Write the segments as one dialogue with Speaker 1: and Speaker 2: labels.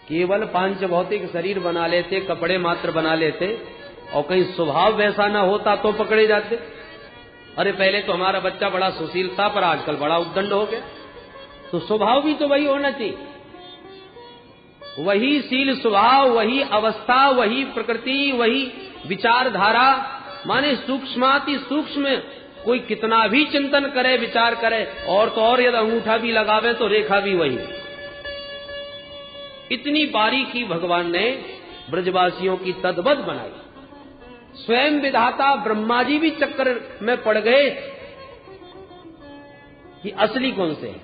Speaker 1: केवल पांच भौतिक शरीर बना लेते, कपड़े मात्र बना लेते, और कहीं स्वभाव वैसा ना होता तो पकड़े जाते। अरे पहले तो हमारा बच्चा बड़ा सुशील था, पर आजकल बड़ा उद्दंड हो गया। तो स्वभाव भी तो वही होना चाहिए, वही शील स्वभाव, वही अवस्था, वही प्रकृति, वही विचारधारा। माने सूक्ष्माति सूक्ष्म कोई कितना भी चिंतन करे, विचार करे, और तो और यदि अंगूठा भी लगावे तो रेखा भी वही। इतनी बारीकी भगवान ने ब्रजवासियों की तद्वत बनाई। स्वयं विधाता ब्रह्मा जी भी चक्कर में पड़ गए कि असली कौन से है।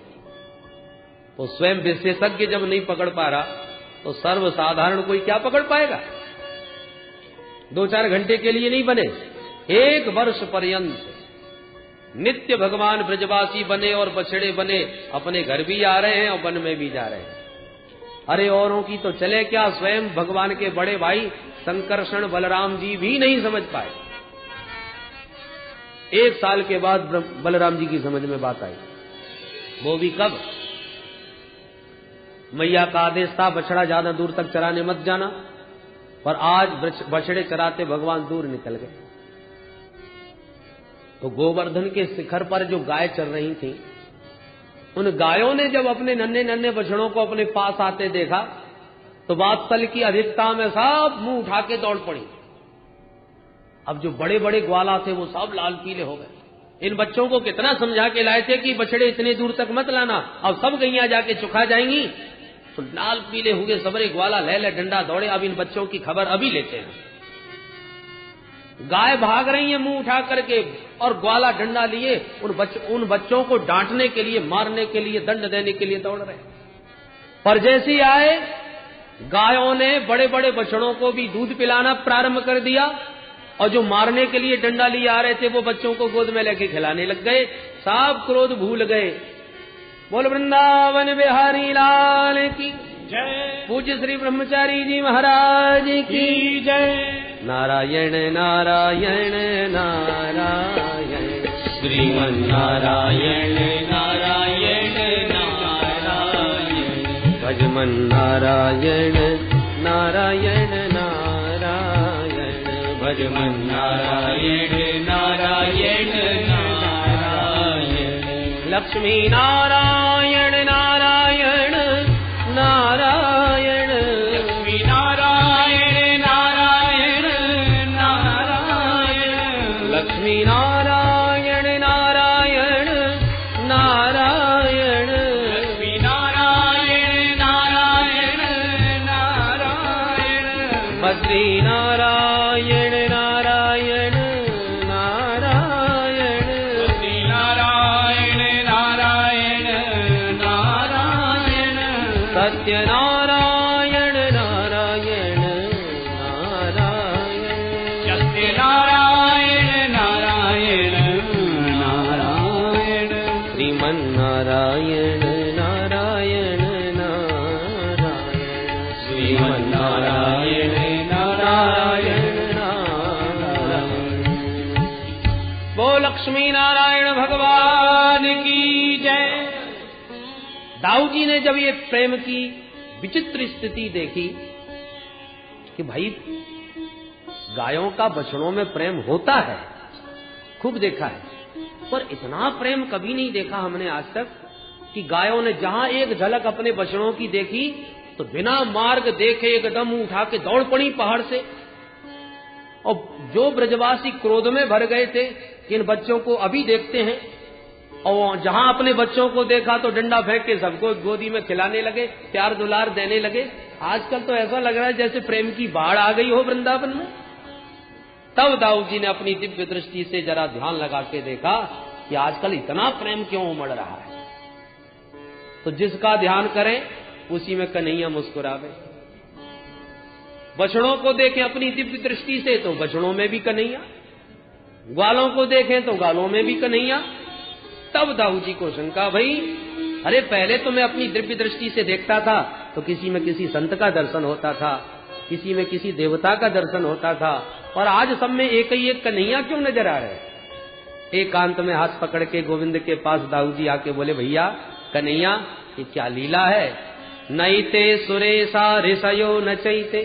Speaker 1: तो स्वयं विशेषज्ञ जब नहीं पकड़ पा रहा तो सर्वसाधारण कोई क्या पकड़ पाएगा। 2-4 घंटे के लिए नहीं बने, 1 वर्ष पर्यंत नित्य भगवान ब्रजवासी बने और बछड़े बने, अपने घर भी आ रहे हैं और वन में भी जा रहे हैं। अरे औरों की तो चले क्या, स्वयं भगवान के बड़े भाई संकर्षण बलराम जी भी नहीं समझ पाए। 1 साल के बाद बलराम जी की समझ में बात आई। वो भी कब? मैया का आदेश था बछड़ा ज्यादा दूर तक चराने मत जाना, पर आज बछड़े चराते भगवान दूर निकल गए। तो गोवर्धन के शिखर पर जो गाय चल रही थी, उन गायों ने जब अपने नन्हे नन्हे बछड़ों को अपने पास आते देखा तो वात्सल्य की अधिकता में सब मुंह उठा के दौड़ पड़ी। अब जो बड़े बड़े ग्वाला थे वो सब लाल पीले हो गए। इन बच्चों को कितना समझा के लाए थे कि बछड़े इतने दूर तक मत लाना, अब सब गैया जाके चुखा जाएंगी। तो लाल पीले हुए सबरे ग्वाला ले ले डंडा दौड़े। अब इन बच्चों की खबर अभी लेते हैं। गाय भाग रही है मुंह उठा करके और ग्वाला डंडा लिए उन बच्चों को डांटने के लिए, मारने के लिए, दंड देने के लिए दौड़ रहे। पर जैसे आए गायों ने बड़े बड़े बछड़ों को भी दूध पिलाना प्रारंभ कर दिया, और जो मारने के लिए डंडा लिए आ रहे थे वो बच्चों को गोद में लेके खिलाने लग गए। सब क्रोध भूल गए। बोल वृंदावन बिहारी लाल की जय। पूज्य श्री ब्रह्मचारी जी महाराज की जय। नारायण नारायण नारायण, श्रीमन नारायण नारायण नारायण, भजमन नारायण नारायण नारायण, भजमन नारायण नारायण नारायण, लक्ष्मी नारायण नारायण नारायण, लक्ष्मी नारायण नारायण नारायण, लक्ष्मी नारायण नारायण नारायण, लक्ष्मी नारायण नारायण नारायण, बद्री नारायण नारायण नारायण, बद्री नारायण नारायण नारायण, सत्यनारायण नारायण नारायण, सत्यनारायण नारायण नारायण, श्रीमन नारायण नारायण नारायण, श्रीमन नारायण नारायण नारायण। वो लक्ष्मी नारायण भगवान की जय। दाऊ जी ने जब ये प्रेम की विचित्र स्थिति देखी कि भाई गायों का बछड़ों में प्रेम होता है, खूब देखा है, पर इतना प्रेम कभी नहीं देखा हमने आज तक कि गायों ने जहां एक झलक अपने बछड़ों की देखी तो बिना मार्ग देखे एकदम उठा के दौड़ पड़ी पहाड़ से। और जो ब्रजवासी क्रोध में भर गए थे कि इन बच्चों को अभी देखते हैं, और जहां अपने बच्चों को देखा तो डंडा फेंक के सबको गोदी में खिलाने लगे, प्यार दुलार देने लगे। आजकल तो ऐसा लग रहा है जैसे प्रेम की बाढ़ आ गई हो वृंदावन में। तब दाऊ जी ने अपनी दिव्य दृष्टि से जरा ध्यान लगा के देखा कि आजकल इतना प्रेम क्यों उमड़ रहा है। तो जिसका ध्यान करें उसी में कन्हैया मुस्कुरावे। बछड़ों को देखें अपनी दिव्य दृष्टि से तो बछड़ों में भी कन्हैया, ग्वालों को देखें तो ग्वालों में भी कन्हैया। तब दाऊ जी को शंका भई, अरे पहले तो मैं अपनी दिव्य दृष्टि से देखता था तो किसी में किसी संत का दर्शन होता था, किसी में किसी देवता का दर्शन होता था, और आज सब में एक ही एक कन्हैया क्यों नजर आ रहे। एकांत में हाथ पकड़ के गोविंद के पास दाऊ जी आके बोले, भैया कन्हैया ये क्या लीला है, नैते सुरेशा ऋषयो न चैते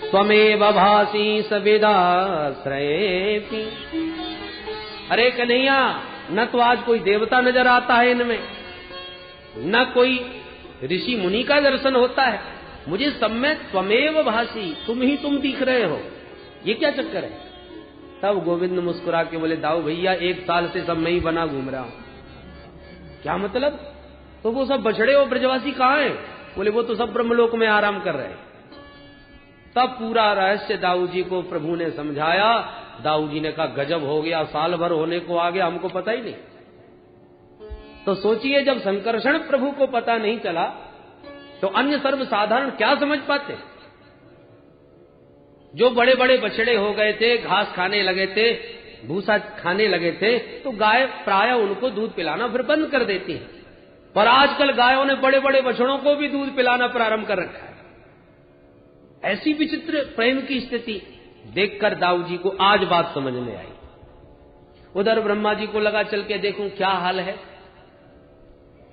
Speaker 1: त्वमेव भासी सविदाश्रयेति। अरे कन्हैया, न तो आज कोई देवता नजर आता है इनमें, न कोई ऋषि मुनि का दर्शन होता है, मुझे सब में त्वमेव भासी, तुम ही तुम दिख रहे हो, ये क्या चक्कर है? तब गोविंद मुस्कुरा के बोले, दाऊ भैया 1 साल से सब में ही बना घूम रहा हूं। क्या मतलब? तो वो सब बछड़े और ब्रजवासी कहाँ हैं? बोले वो तो सब ब्रह्मलोक में आराम कर रहे हैं। तब पूरा रहस्य दाऊ जी को प्रभु ने समझाया। दाऊ जी ने कहा गजब हो गया, साल भर होने को आ गया, हमको पता ही नहीं। तो सोचिए, जब संकर्षण प्रभु को पता नहीं चला तो अन्य सर्वसाधारण क्या समझ पाते? जो बड़े बड़े बछड़े हो गए थे, घास खाने लगे थे, भूसा खाने लगे थे, तो गाय प्राय उनको दूध पिलाना फिर बंद कर देती है। पर आजकल गायों ने बड़े बड़े बछड़ों को भी दूध पिलाना प्रारंभ कर रखा है। ऐसी विचित्र प्रेम की स्थिति देखकर दाऊ जी को आज बात समझ में आई। उधर ब्रह्मा जी को लगा चल के देखूं क्या हाल है।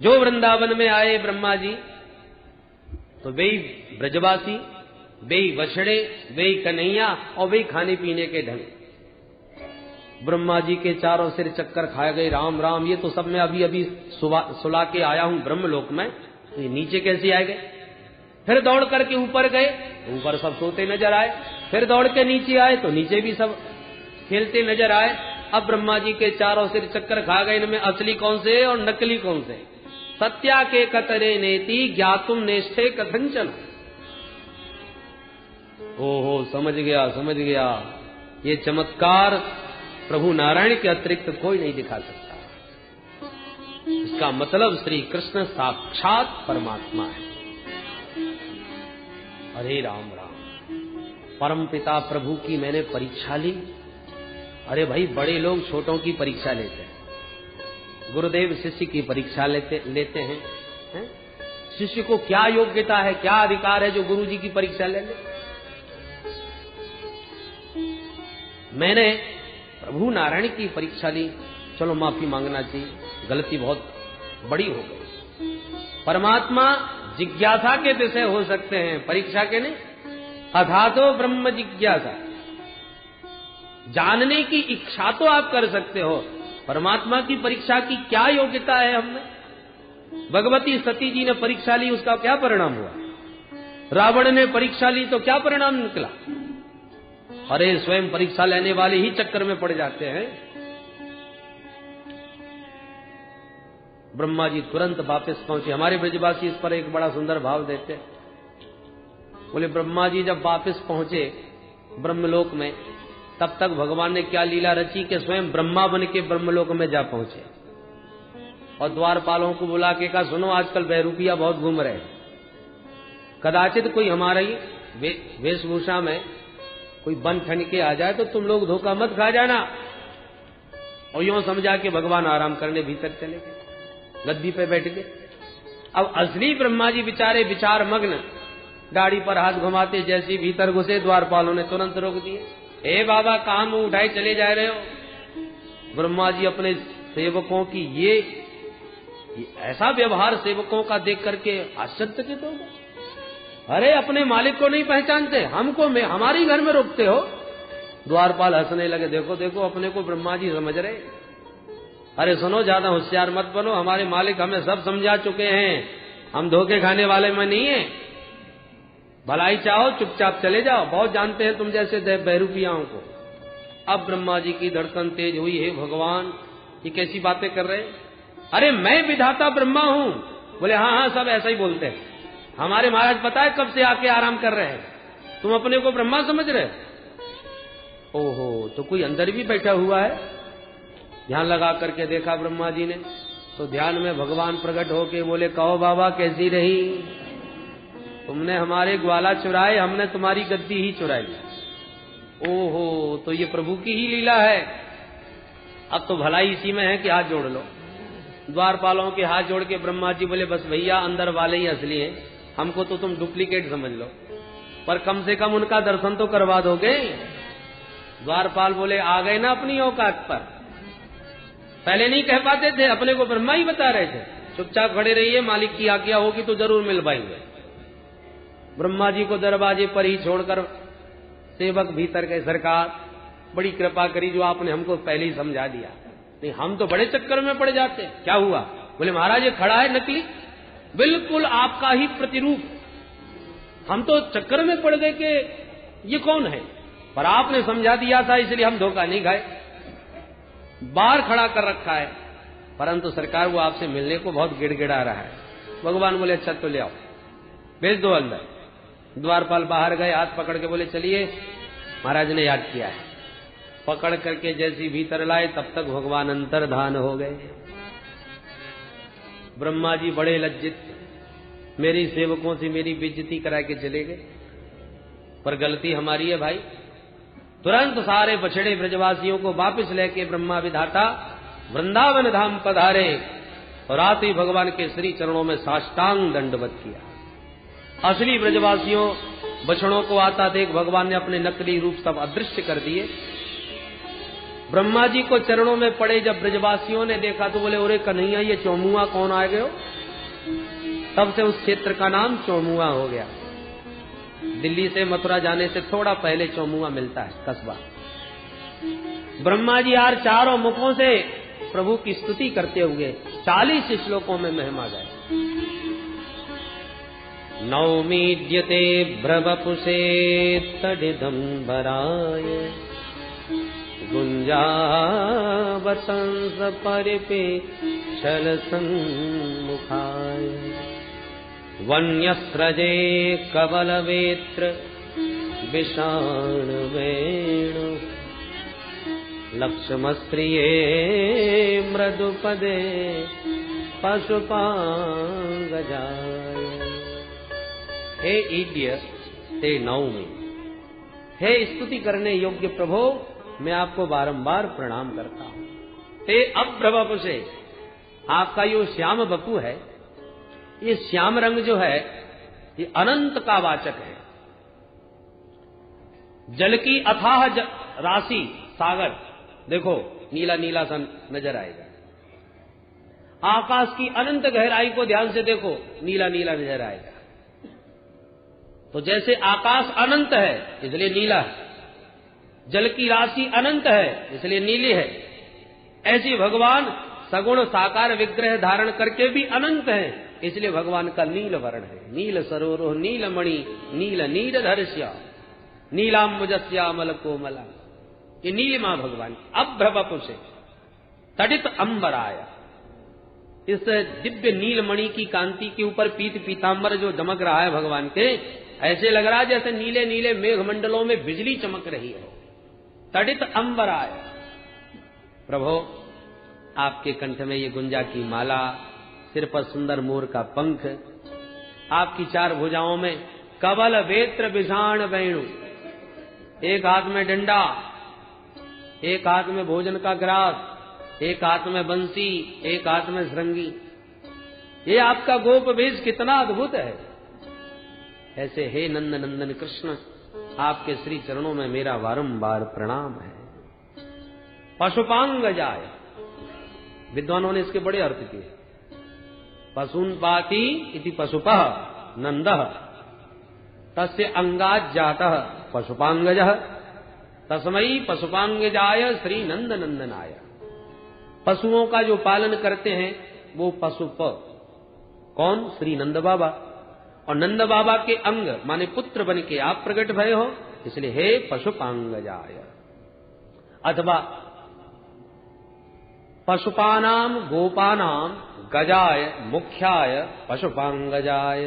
Speaker 1: जो वृंदावन में आए ब्रह्मा जी, तो वे ब्रजवासी, वे बछड़े, वे कन्हैया और वे खाने पीने के ढंग। ब्रह्मा जी के चारों सिर चक्कर खाए गए। राम राम, ये तो सब मैं अभी अभी सुला के आया हूं ब्रह्मलोक में, तो ये नीचे कैसे आए गए? फिर दौड़ करके ऊपर गए, ऊपर सब सोते नजर आए। फिर दौड़ के नीचे आए तो नीचे भी सब खेलते नजर आए। अब ब्रह्मा जी के चारों सिर चक्कर खा गए, इनमें असली कौन से और नकली कौन से? सत्या के कतरे नेति ज्ञातुम नेष्ठे कथंचन। ओहो, समझ गया समझ गया, ये चमत्कार प्रभु नारायण के अतिरिक्त कोई नहीं दिखा सकता। इसका मतलब श्री कृष्ण साक्षात परमात्मा है। अरे राम राम, परम पिता प्रभु की मैंने परीक्षा ली। अरे भाई, बड़े लोग छोटों की परीक्षा लेते हैं, गुरुदेव शिष्य की परीक्षा लेते हैं, हैं? शिष्य को क्या योग्यता है, क्या अधिकार है जो गुरु जी की परीक्षा ले ले? मैंने प्रभु नारायण की परीक्षा ली, चलो माफी मांगना चाहिए, गलती बहुत बड़ी हो गई। परमात्मा जिज्ञासा के विषय हो सकते हैं, परीक्षा के नहीं। अथातो ब्रह्म जिज्ञासा, जानने की इच्छा तो आप कर सकते हो, परमात्मा की परीक्षा की क्या योग्यता है हमने? भगवती सती जी ने परीक्षा ली, उसका क्या परिणाम हुआ? रावण ने परीक्षा ली तो क्या परिणाम निकला? अरे स्वयं परीक्षा लेने वाले ही चक्कर में पड़ जाते हैं। ब्रह्मा जी तुरंत वापस पहुंचे। हमारे ब्रजवासी इस पर एक बड़ा सुंदर भाव देते, बोले ब्रह्मा जी जब वापस पहुंचे ब्रह्मलोक में, तब तक भगवान ने क्या लीला रची कि स्वयं ब्रह्मा बन के ब्रह्मलोक में जा पहुंचे और द्वारपालों को बुला के कहा, सुनो आजकल बहरूपिया बहुत घूम रहे हैं, कदाचित कोई हमारी वेशभूषा में कोई बन ठन के आ जाए तो तुम लोग धोखा मत खा जाना। और यूं समझा कि भगवान आराम करने भीतर चले गए, गद्दी पे बैठ गए। अब असली ब्रह्मा जी बेचारे विचार मग्न, गाड़ी पर हाथ घुमाते जैसे भीतर घुसे, द्वारपालों ने तुरंत रोक दिए। ए बाबा, कहां मुंह उठाए चले जा रहे हो? ब्रह्मा जी अपने सेवकों की ये ऐसा व्यवहार सेवकों का देख करके आश्चर्यचकित हो गए। अरे अपने मालिक को नहीं पहचानते, हमको हमारी घर में रोकते हो? द्वारपाल हंसने लगे, देखो देखो अपने को ब्रह्मा जी समझ रहे। अरे सुनो, ज्यादा होशियार मत बनो, हमारे मालिक हमें सब समझा चुके हैं, हम धोखे खाने वाले में नहीं है। भलाई चाहो चुपचाप चले जाओ, बहुत जानते हैं तुम जैसे बहरूपियाओं को। अब ब्रह्मा जी की धड़कन तेज हुई, हे भगवान ये कैसी बातें कर रहे? अरे मैं विधाता ब्रह्मा हूं। बोले हाँ हाँ, सब ऐसा ही बोलते हैं, हमारे महाराज पता है कब से आके आराम कर रहे हैं, तुम अपने को ब्रह्मा समझ रहे? ओहो, तो कोई अंदर भी बैठा हुआ है। ध्यान लगा करके देखा ब्रह्मा जी ने, तो ध्यान में भगवान प्रकट होके बोले, कहो बाबा कैसी रही? तुमने हमारे ग्वाला चुराए, हमने तुम्हारी गद्दी ही चुराई। ओहो, तो ये प्रभु की ही लीला है। अब तो भलाई इसी में है कि हाथ जोड़ लो। द्वारपालों के हाथ जोड़ के ब्रह्मा जी बोले, बस भैया अंदर वाले ही असली हैं, हमको तो तुम डुप्लीकेट समझ लो, पर कम से कम उनका दर्शन तो करवा दोगे। द्वारपाल बोले, आ गए ना अपनी औकात पर, पहले नहीं कह पाते थे, अपने को ब्रह्मा ही बता रहे थे, चुपचाप खड़े रहिए, मालिक की आज्ञा होगी तो जरूर मिल पाएंगे। ब्रह्मा जी को दरवाजे पर ही छोड़कर सेवक भीतर गए। सरकार बड़ी कृपा करी जो आपने हमको पहले ही समझा दिया, नहीं हम तो बड़े चक्कर में पड़ जाते। क्या हुआ? बोले महाराज ये खड़ा है नकली, बिल्कुल आपका ही प्रतिरूप। हम तो चक्कर में पड़ गए कि ये कौन है, पर आपने समझा दिया था इसलिए हम धोखा नहीं खाए। बाहर खड़ा कर रखा है, परंतु सरकार वो आपसे मिलने को बहुत गिड़गिड़ा रहा है। भगवान बोले अच्छा तो ले आओ, भेज दो अंदर। द्वारपाल बाहर गए, हाथ पकड़ के बोले चलिए महाराज ने याद किया है। पकड़ करके जैसी भीतर लाए तब तक भगवान अंतर्धान हो गए। ब्रह्मा जी बड़े लज्जित, मेरी सेवकों से मेरी बेइज्जती करा के चले गए, पर गलती हमारी है भाई। तुरंत सारे बछड़े ब्रजवासियों को वापस लेके ब्रह्मा विधाता वृंदावन धाम पधारे और आते ही भगवान के श्री चरणों में साष्टांग दंडवत किया। असली ब्रजवासियों बछड़ों को आता देख भगवान ने अपने नकली रूप सब अदृश्य कर दिए। ब्रह्मा जी को चरणों में पड़े जब ब्रजवासियों ने देखा तो बोले ओरे कन्हैया ये चौमुआ कौन आ गए हो? तब से उस क्षेत्र का नाम चौमुआ हो गया। दिल्ली से मथुरा जाने से थोड़ा पहले चौमुआ मिलता है कस्बा। ब्रह्मा जी यार चारों मुखों से प्रभु की स्तुति करते हुए 40 श्लोकों में महिमा गाए। नौमीड्यते भ्रवपुषे तडिदंबराय गुंजावतंस परिपे छल सन्मुखाय वन्यस्रजे कवलवेत्र विषाण वेणु लक्ष्मस्त्रिये मृदुपदे पशुपांगजाय। हे ईड्य ते नौमी, हे स्तुति करने योग्य प्रभो मैं आपको बारंबार प्रणाम करता हूं। ते अभ्रवपु से, आपका यो श्याम बपू है, ये श्याम रंग जो है ये अनंत का वाचक है। जल की अथाह राशि सागर देखो नीला नीला सा नजर आएगा। आकाश की अनंत गहराई को ध्यान से देखो नीला नीला नजर आएगा। तो जैसे आकाश अनंत है इसलिए नीला है, जल की राशि अनंत है इसलिए नीली है, ऐसी भगवान सगुण साकार विग्रह धारण करके भी अनंत है इसलिए भगवान का नील वर्ण है। नील सरोरोह नीलमणि नील नीरधर्ष्या नीलाम्बुजस्यामल कोमला, ये नीलिमा भगवान। अभ्रवपु से तडित अंबराय, इस दिव्य नीलमणि की कांति के ऊपर पीत पीतांबर जो दमक रहा है भगवान के, ऐसे लग रहा है जैसे नीले नीले मेघमंडलों में बिजली चमक रही है। तडित अंबराय, प्रभो आपके कंठ में ये गुंजा की माला, सिर पर सुंदर मोर का पंख, आपकी 4 भुजाओं में कवल वेत्र विषाण वेणु, एक हाथ में डंडा, एक हाथ में भोजन का ग्रास, एक हाथ में बंसी, एक हाथ में श्रृंगी। ये आपका गोप वेश कितना अद्भुत है। ऐसे हे नंद नंदन कृष्ण, आपके श्री चरणों में मेरा बारंबार प्रणाम है। पशुपांग जाय, विद्वानों ने इसके बड़े अर्थ किए। पशून पाति इति पशुपः नंदः तस्य अंगात जातः पशुपांगजः तस्मै पशुपांगजाय श्री नंद नंदनाय। पशुओं का जो पालन करते हैं वो पशुप, कौन? श्री नंद बाबा। और नंद बाबा के अंग माने पुत्र बन के आप प्रकट भय हो, इसलिए हे पशुपांगजाय। अथवा पशुपानाम गोपानाम गजाय मुख्याय पशुपांगजाय,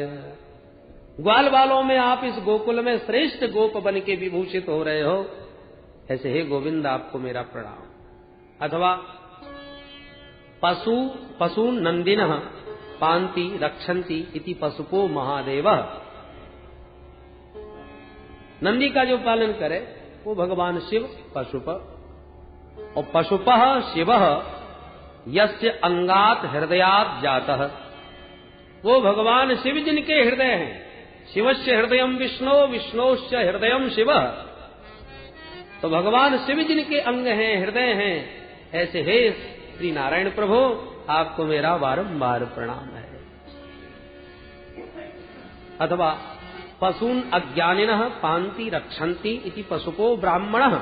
Speaker 1: ग्वाल बालों में आप इस गोकुल में श्रेष्ठ गोप बन के विभूषित हो रहे हो, ऐसे हे गोविंद आपको मेरा प्रणाम। अथवा पशु नंदिनः पांति रक्षन्ति इति पशुपो महादेव, नंदी का जो पालन करे वो भगवान शिव पशुप, और पशुपः शिवः यस्य अंगात हृदयात जातः, वो भगवान शिव जिनके हृदय हैं। शिवस्य हृदयम विष्णु विष्णोश्च हृदयम शिव, तो भगवान शिव जिनके अंग हैं, हृदय हैं, ऐसे हे श्री नारायण प्रभु आपको मेरा बारंबार प्रणाम है। अथवा पशून अज्ञानिनः पांति रक्षन्ति इति पशुको ब्राह्मणः।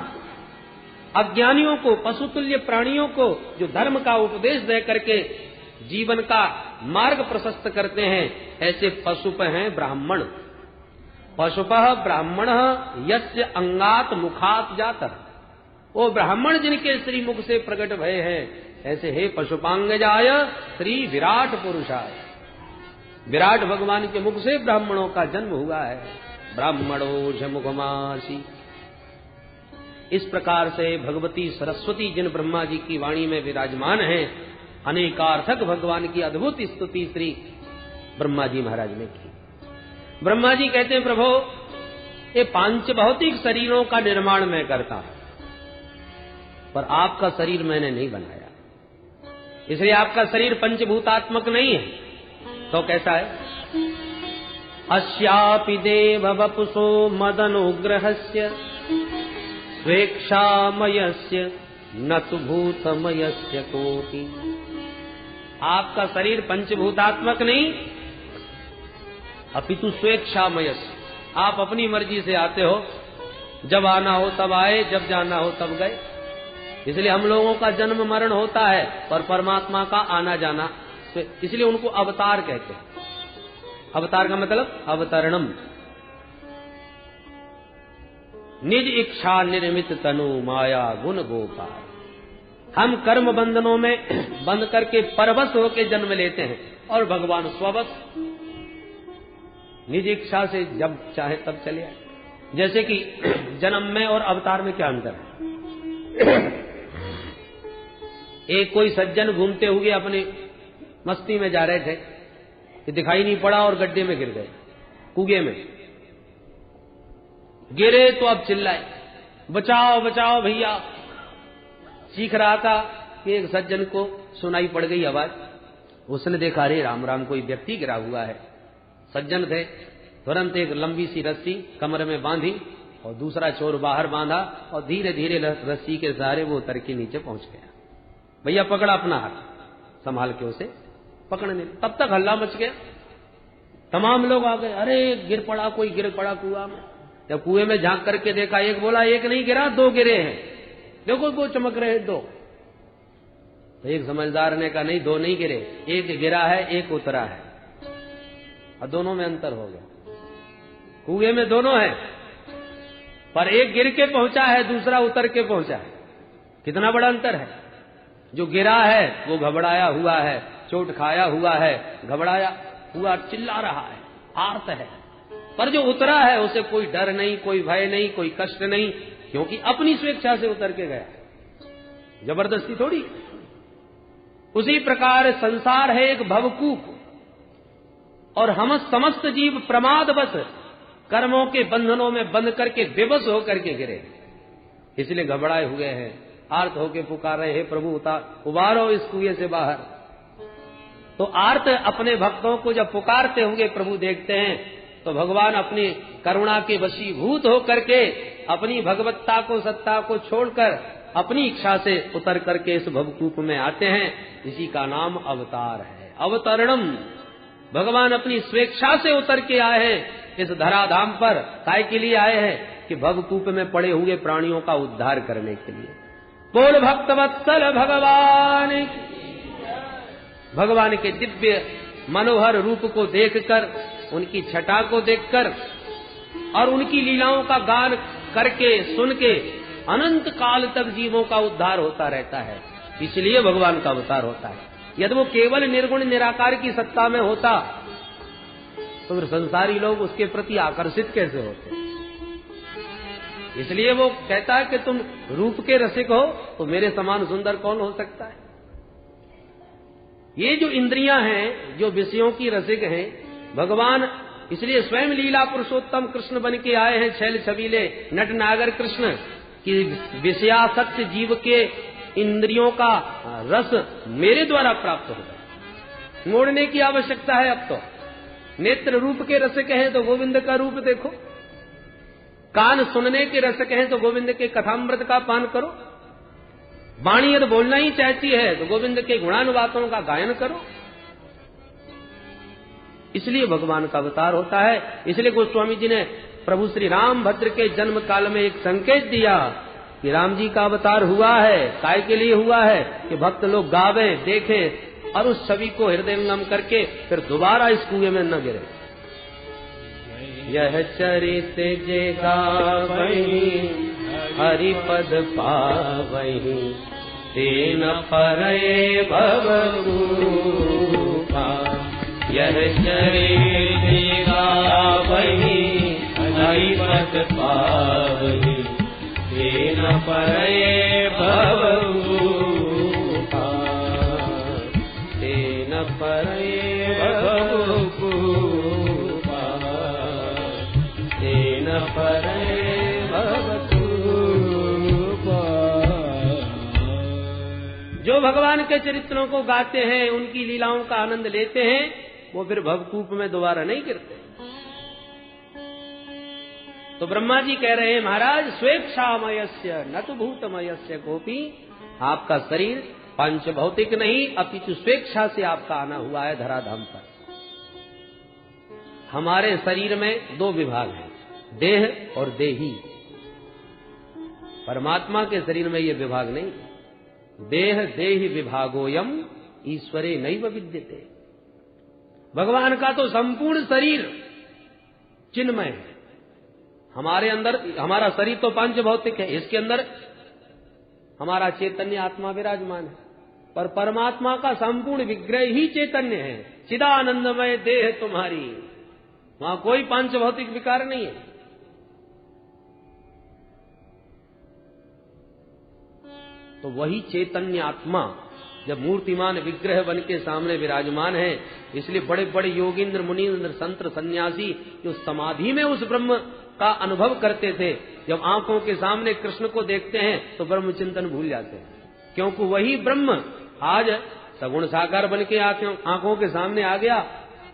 Speaker 1: अज्ञानियों को, पशुतुल्य प्राणियों को जो धर्म का उपदेश दे करके जीवन का मार्ग प्रशस्त करते हैं, ऐसे पशुप हैं ब्राह्मण। पशुपः ब्राह्मणः यस्य अंगात मुखात जातः। वो ब्राह्मण जिनके श्री मुख से प्रकट भय है, ऐसे हे पशुपांगजाय श्री विराट पुरुषाय। विराट भगवान के मुख से ब्राह्मणों का जन्म हुआ है। ब्राह्मणो झमुखमासी। इस प्रकार से भगवती सरस्वती जिन ब्रह्मा जी की वाणी में विराजमान है, अनेकार्थक भगवान की अद्भुत स्तुति श्री ब्रह्मा जी महाराज ने की। ब्रह्मा जी कहते हैं, प्रभु ये पांच भौतिक शरीरों का निर्माण मैं करता हूं, पर आपका शरीर मैंने नहीं बनाया, इसलिए आपका शरीर पंचभूतात्मक नहीं है। तो कैसा है? अस्यापि देव वपुषो मदनुग्रहस्य स्वेच्छामयस्य न तु भूतमयस्य कोटि। आपका शरीर पंचभूतात्मक नहीं, अपितु स्वेच्छामयस्य। आप अपनी मर्जी से आते हो, जब आना हो तब आए, जब जाना हो तब गए। इसलिए हम लोगों का जन्म मरण होता है, पर परमात्मा का आना जाना, इसलिए उनको अवतार कहते हैं। अवतार का मतलब अवतरणम। निज इच्छा निर्मित तनु माया गुण गोपाल। हम कर्म बंधनों में बंध करके परवश होकर जन्म लेते हैं, और भगवान स्ववश निज इच्छा से जब चाहे तब चले आए। जैसे कि जन्म में और अवतार में क्या अंतर है? एक कोई सज्जन घूमते हुए अपने मस्ती में जा रहे थे कि दिखाई नहीं पड़ा और गड्ढे में गिर गए, कुएं में गिरे। तो अब चिल्लाए, बचाओ बचाओ भैया। चीख रहा था कि एक सज्जन को सुनाई पड़ गई आवाज। उसने देखा, अरे राम राम, कोई व्यक्ति गिरा हुआ है। सज्जन थे, तुरंत एक लंबी सी रस्सी कमर में बांधी और दूसरा चोर बाहर बांधा, और धीरे धीरे रस्सी के सहारे वो उतर के नीचे पहुंच गया। भैया पकड़ा अपना हाथ, संभाल के उसे पकड़ने। तब तक हल्ला मच गया, तमाम लोग आ गए। अरे गिर पड़ा, कोई गिर पड़ा कुआं में। जब कुएं में झांक करके देखा, एक बोला एक नहीं गिरा, दो गिरे हैं, देखो दो चमक रहे हैं, दो। तो एक समझदार ने कहा, नहीं दो नहीं गिरे, एक गिरा है एक उतरा है, और दोनों में अंतर हो गया। कुएं में दोनों है, पर एक गिर के पहुंचा है, दूसरा उतर के पहुंचा है। कितना बड़ा अंतर है। जो गिरा है वो घबराया हुआ है, चोट खाया हुआ है, घबराया हुआ चिल्ला रहा है, आर्त है। पर जो उतरा है उसे कोई डर नहीं, कोई भय नहीं, कोई कष्ट नहीं, क्योंकि अपनी स्वेच्छा से उतर के गया, जबरदस्ती थोड़ी। उसी प्रकार संसार है एक भवकूप, और हम समस्त जीव प्रमादवश कर्मों के बंधनों में बंध करके बेबस होकर के गिरे, इसलिए घबराए हुए हैं, आर्त होके पुकार रहे, हे प्रभु उबारो इस कुएं से बाहर। तो आर्त अपने भक्तों को जब पुकारते हुए प्रभु देखते हैं, तो भगवान अपनी करुणा के वशीभूत होकर के अपनी भगवत्ता को, सत्ता को छोड़कर अपनी इच्छा से उतर करके इस भवकूप में आते हैं। इसी का नाम अवतार है, अवतरणम। भगवान अपनी स्वेच्छा से उतर के आए हैं इस धराधाम पर। काय के लिए आए हैं? कि भवकूप में पड़े हुए प्राणियों का उद्धार करने के लिए। बोल भक्तवत्सल भगवान। भगवान के दिव्य मनोहर रूप को देखकर, उनकी छटा को देखकर और उनकी लीलाओं का गान करके सुन के अनंत काल तक जीवों का उद्धार होता रहता है। इसलिए भगवान का अवतार होता है। यदि वो केवल निर्गुण निराकार की सत्ता में होता तो फिर संसारी लोग उसके प्रति आकर्षित कैसे होते। इसलिए वो कहता है कि तुम रूप के रसिक हो तो मेरे समान सुंदर कौन हो सकता है। ये जो इंद्रियां हैं, जो विषयों की रसिक हैं, भगवान इसलिए स्वयं लीला पुरुषोत्तम कृष्ण बन के आए हैं, छैल छबीले नट नागर कृष्ण, कि विषयासक्त जीव के इंद्रियों का रस मेरे द्वारा प्राप्त होगा। मोड़ने की आवश्यकता है। अब तो नेत्र रूप के रसिक हैं तो गोविंद का रूप देखो, कान सुनने के रसिक हैं तो गोविंद के कथामृत का पान करो, वाणी यदि बोलना ही चाहती है तो गोविंद के गुणानुवातों का गायन करो। इसलिए भगवान का अवतार होता है। इसलिए गोस्वामी जी ने प्रभु श्री रामभद्र के जन्म काल में एक संकेत दिया कि राम जी का अवतार हुआ है। काय के लिए हुआ है? कि भक्त लोग गावे, देखे और उस छवि को हृदयंगम करके फिर दोबारा इस कुएं में न गिरे। यह चरित जे गावहि हरिपद पावहि तेन परये भव रूपा। यह चरित जे गावहि हरिपद पावहि तेन परये भव रूपा। तेन परये भव रूपा। तेन परये भव रूपा। जो भगवान के चरित्रों को गाते हैं, उनकी लीलाओं का आनंद लेते हैं, वो फिर भवकूप में दोबारा नहीं गिरते। तो ब्रह्मा जी कह रहे हैं, महाराज स्वेच्छामयस्य न तो भूतमयस्य कोपी। आपका शरीर पंच भौतिक नहीं अपितु स्वेच्छा से आपका आना हुआ है धराधाम पर। हमारे शरीर में दो विभाग हैं, देह और देही। परमात्मा के शरीर में ये विभाग नहीं। देह देहि विभागोयम ईश्वरे नैव विद्यते। भगवान का तो संपूर्ण शरीर चिन्मय है। हमारे अंदर हमारा शरीर तो पंच भौतिक है, इसके अंदर हमारा चैतन्य आत्मा विराजमान है, पर परमात्मा का संपूर्ण विग्रह ही चैतन्य है। चिदानंदमय देह तुम्हारी, वहां कोई पंच भौतिक विकार नहीं है। तो वही चैतन्य आत्मा जब मूर्तिमान विग्रह बन के सामने विराजमान है, इसलिए बड़े बड़े योगींद्र मुनींद्र संत सन्यासी जो समाधि में उस ब्रह्म का अनुभव करते थे, जब आंखों के सामने कृष्ण को देखते हैं तो ब्रह्म चिंतन भूल जाते हैं, क्योंकि वही ब्रह्म आज सगुण साकार बन के आंखों के सामने आ गया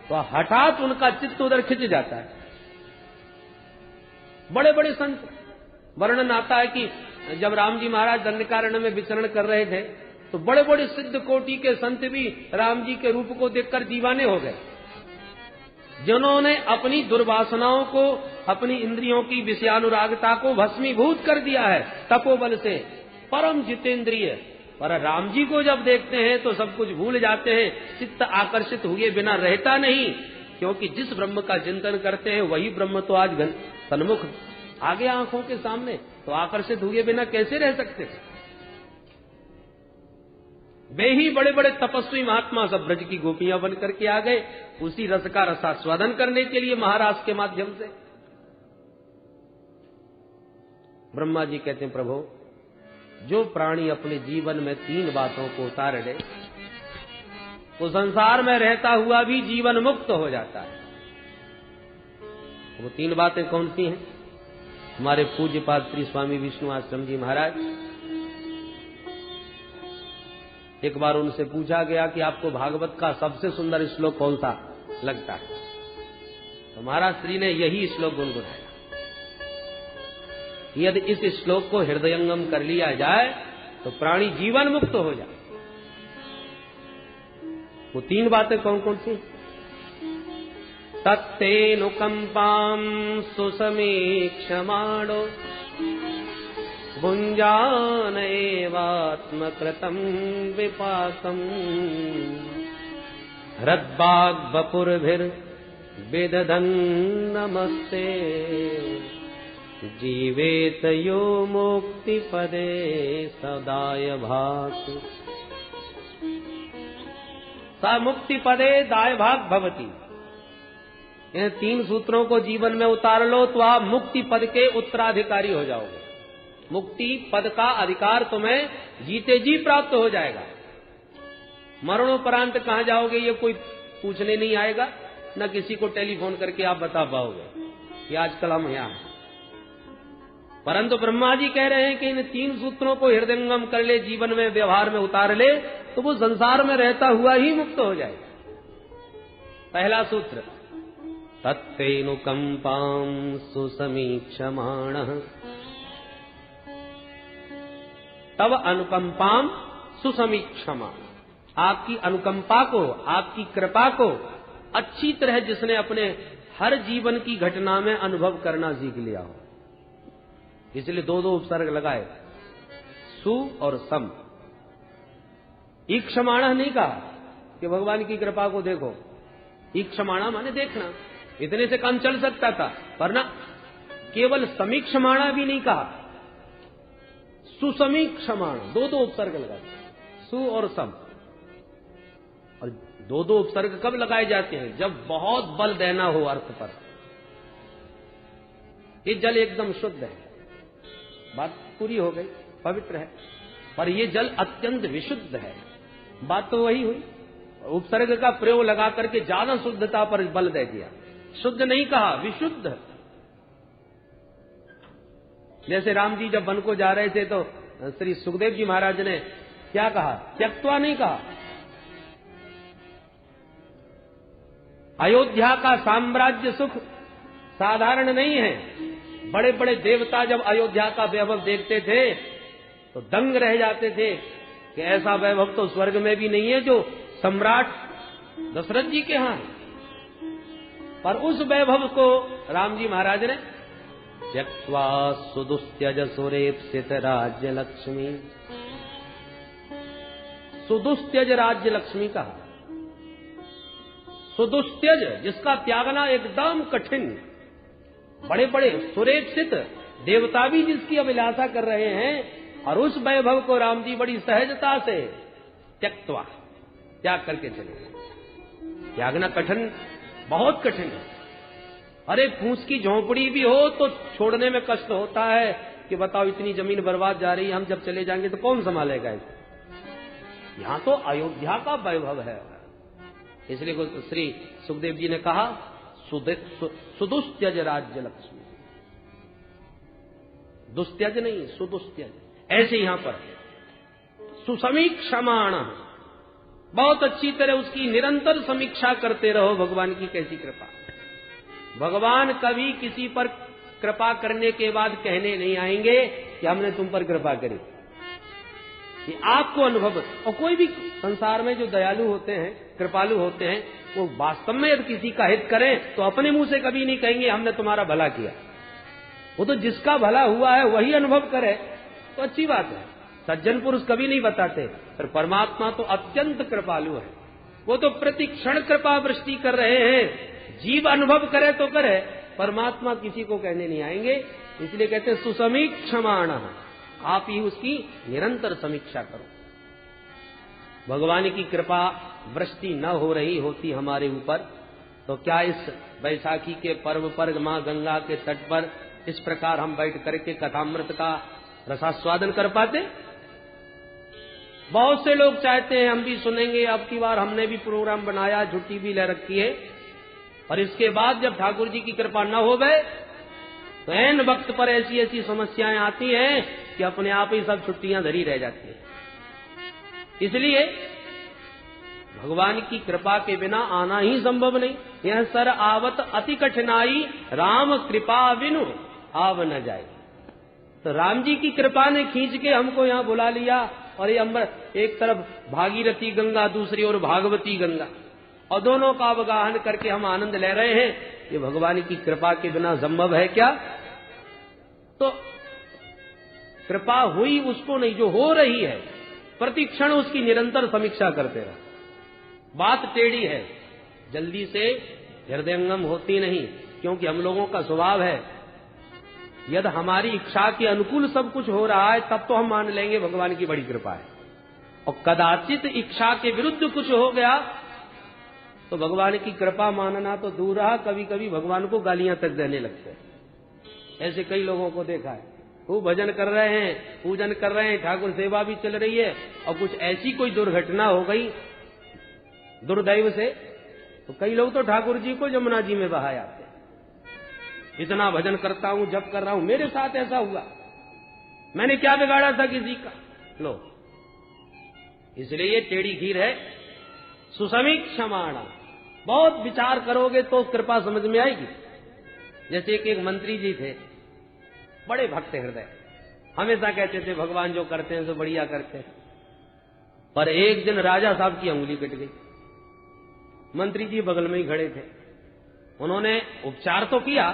Speaker 1: तो हठात उनका चित्त उधर खिंच जाता है। बड़े बड़े संत वर्णन आता है कि जब राम जी महाराज दंडकारण्य में विचरण कर रहे थे तो बड़े बड़े सिद्ध कोटि के संत भी राम जी के रूप को देखकर दीवाने हो गए, जिन्होंने अपनी दुर्वासनाओं को, अपनी इंद्रियों की विषयानुरागता को भस्मीभूत कर दिया है तपोबल से, परम जितेंद्रिय। पर राम जी को जब देखते हैं तो सब कुछ भूल जाते हैं, चित्त आकर्षित हुए बिना रहता नहीं, क्योंकि जिस ब्रह्म का चिंतन करते हैं वही ब्रह्म तो आज सन्मुख आ गया आंखों के सामने, तो आकर्षित हुए बिना कैसे रह सकते थे। वे ही बड़े बड़े तपस्वी महात्मा सब ब्रज की गोपियां बन करके आ गए, उसी रस का रसास्वादन करने के लिए महाराज के माध्यम से। ब्रह्मा जी कहते हैं, प्रभु जो प्राणी अपने जीवन में तीन बातों को उतार ले वो संसार में रहता हुआ भी जीवन मुक्त हो जाता है। वो तीन बातें कौन सी हैं? हमारे पूज्यपाद श्री स्वामी विष्णु आश्रम जी महाराज, एक बार उनसे पूछा गया कि आपको भागवत का सबसे सुंदर श्लोक कौन सा लगता है, तो महाराज श्री ने यही श्लोक गुनगुनाया। यदि इस श्लोक को हृदयंगम कर लिया जाए तो प्राणी जीवन मुक्त हो जाए। वो तीन बातें कौन कौन सी? तत्तेनुकंपां सुसमीक्षमाणो भुञ्जानैवात्मकृतं विपाकम् हृद्वाग्वपुर्भिर्विदधन् नमस्ते जीवेत यो मुक्तिपदे सदाय भाति। सा मुक्तिपदे दाय भाग भवति। इन तीन सूत्रों को जीवन में उतार लो तो आप मुक्ति पद के उत्तराधिकारी हो जाओगे। मुक्ति पद का अधिकार तुम्हें जीते जी प्राप्त हो जाएगा। मरणोपरांत कहां जाओगे ये कोई पूछने नहीं आएगा, न किसी को टेलीफोन करके आप बता पाओगे कि आजकल हम यहाँ हैं। परंतु ब्रह्मा जी कह रहे हैं कि इन तीन सूत्रों को हृदयंगम कर ले, जीवन में व्यवहार में उतार ले, तो वो संसार में रहता हुआ ही मुक्त हो जाएगा। पहला सूत्र, तत्तेनुकंपां सुसमीक्षमाणः तब अनुकंपाम सुसमीक्षमा। आपकी अनुकंपा को, आपकी कृपा को अच्छी तरह जिसने अपने हर जीवन की घटना में अनुभव करना सीख लिया हो, इसलिए दो दो उपसर्ग लगाए, सु और सम। ईक्षमाण नहीं कहा कि भगवान की कृपा को देखो, ईक्षमाणा माने देखना, इतने से काम चल सकता था, पर ना, केवल समीक्षमाणा भी नहीं कहा, सुसमीक्षमाण, दो दो उपसर्ग लगाए, सु और सम। और दो दो उपसर्ग कब लगाए जाते हैं? जब बहुत बल देना हो अर्थ पर। ये जल एकदम शुद्ध है, बात पूरी हो गई, पवित्र है, पर ये जल अत्यंत विशुद्ध है, बात तो वही हुई। उपसर्ग का प्रयोग लगा करके ज्यादा शुद्धता पर बल दे दिया, शुद्ध नहीं कहा, विशुद्ध। जैसे राम जी जब वन को जा रहे थे तो श्री सुखदेव जी महाराज ने क्या कहा? त्यक्त्वा नहीं कहा। अयोध्या का साम्राज्य सुख साधारण नहीं है। बड़े बड़े देवता जब अयोध्या का वैभव देखते थे तो दंग रह जाते थे कि ऐसा वैभव तो स्वर्ग में भी नहीं है जो सम्राट दशरथ जी के यहां है। पर उस वैभव को राम जी महाराज ने त्यक्त्वा सुदुस्त्यज सुरेप्सित राज्य लक्ष्मी, सुदुस्त्यज राज्य लक्ष्मी कहा। सुदुस्त्यज जिसका त्यागना एकदम कठिन, बड़े बड़े सुरेप्सित देवता भी जिसकी अभिलाषा कर रहे हैं, और उस वैभव को राम जी बड़ी सहजता से त्यक्त्वा, त्याग करके चले। त्यागना कठिन, बहुत कठिन है। अरे फूस की झोंपड़ी भी हो तो छोड़ने में कष्ट होता है कि बताओ इतनी जमीन बर्बाद जा रही है, हम जब चले जाएंगे तो कौन संभालेगा इसे। यहां तो अयोध्या का वैभव है, इसलिए श्री सुखदेव जी ने कहा सुदुस्त्यज राज्य लक्ष्मी, दुस्त्यज नहीं, सुदुस्त्यज। ऐसे यहां पर सुसमीक्षमाण, बहुत अच्छी तरह उसकी निरंतर समीक्षा करते रहो भगवान की कैसी कृपा। भगवान कभी किसी पर कृपा करने के बाद कहने नहीं आएंगे कि हमने तुम पर कृपा करी। ये आपको अनुभव, और कोई भी संसार में जो दयालु होते हैं, कृपालु होते हैं, वो वास्तव में यदि किसी का हित करें तो अपने मुंह से कभी नहीं कहेंगे हमने तुम्हारा भला किया। वो तो जिसका भला हुआ है वही अनुभव करे तो अच्छी बात है। सज्जन पुरुष कभी नहीं बताते, पर परमात्मा तो अत्यंत कृपालु है, वो तो प्रति क्षण कृपा वृष्टि कर रहे हैं। जीव अनुभव करे तो करे, परमात्मा किसी को कहने नहीं आएंगे। इसलिए कहते हैं सुसमीक्षमाण, आप ही उसकी निरंतर समीक्षा करो। भगवान की कृपा वृष्टि न हो रही होती हमारे ऊपर तो क्या इस बैसाखी के पर्व पर मां गंगा के तट पर इस प्रकार हम बैठ करके कथामृत का रसास्वादन कर पाते? बहुत से लोग चाहते हैं हम भी सुनेंगे, अब की बार हमने भी प्रोग्राम बनाया, छुट्टी भी ले रखी है, और इसके बाद जब ठाकुर जी की कृपा न हो गए तो ऐन वक्त पर ऐसी ऐसी समस्याएं आती हैं कि अपने आप ही सब छुट्टियां धरी रह जाती हैं। इसलिए भगवान की कृपा के बिना आना ही संभव नहीं। यह सर आवत अति कठिनाई, राम कृपा बिनु आव न जाए। तो राम जी की कृपा ने खींच के हमको यहाँ बुला लिया, और ये अंबर एक तरफ भागीरथी गंगा, दूसरी ओर भागवती गंगा, और दोनों का अवगाहन करके हम आनंद ले रहे हैं। ये भगवान की कृपा के बिना संभव है क्या? तो कृपा हुई उसको नहीं, जो हो रही है प्रतिक्षण उसकी निरंतर समीक्षा करते रहो। बात टेढ़ी है, जल्दी से हृदयंगम होती नहीं, क्योंकि हम लोगों का स्वभाव है यदि हमारी इच्छा के अनुकूल सब कुछ हो रहा है तब तो हम मान लेंगे भगवान की बड़ी कृपा है, और कदाचित इच्छा के विरुद्ध कुछ हो गया तो भगवान की कृपा मानना तो दूर रहा, कभी कभी भगवान को गालियां तक देने लगते हैं। ऐसे कई लोगों को देखा है, वो भजन कर रहे हैं, पूजन कर रहे हैं, ठाकुर सेवा भी चल रही है, और कुछ ऐसी कोई दुर्घटना हो गई दुर्दैव से तो कई लोग तो ठाकुर जी को यमुना जी में बहा जाते हैं। इतना भजन करता हूं, जब कर रहा हूं, मेरे साथ ऐसा हुआ, मैंने क्या बिगाड़ा था किसी का? लो, इसलिए ये टेढ़ी खीर है। सुसमीक्षमाणा, बहुत विचार करोगे तो कृपा समझ में आएगी। जैसे एक मंत्री जी थे, बड़े भक्त हृदय, हमेशा कहते थे भगवान जो करते हैं सो बढ़िया करते हैं। पर एक दिन राजा साहब की अंगुली कट गई। मंत्री जी बगल में ही खड़े थे। उन्होंने उपचार तो किया,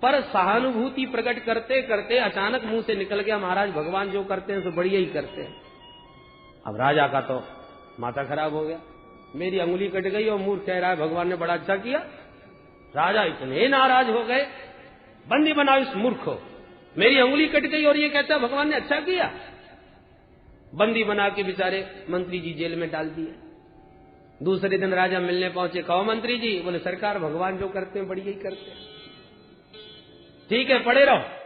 Speaker 1: पर सहानुभूति प्रकट करते करते अचानक मुंह से निकल गया, महाराज भगवान जो करते हैं सो बढ़िया ही करते हैं। अब राजा का तो माथा खराब हो गया, मेरी अंगुली कट गई और मूर्ख कह रहा है भगवान ने बड़ा अच्छा किया। राजा इतने नाराज हो गए, बंदी बनाओ इस मूर्ख को, मेरी अंगुली कट गई और ये कहता है भगवान ने अच्छा किया। बंदी बना के बेचारे मंत्री जी जेल में डाल दिए। दूसरे दिन राजा मिलने पहुंचे, कहो मंत्री जी, बोले सरकार भगवान जो करते हैं बढ़िया ही करते हैं। ठीक है पड़े रहो।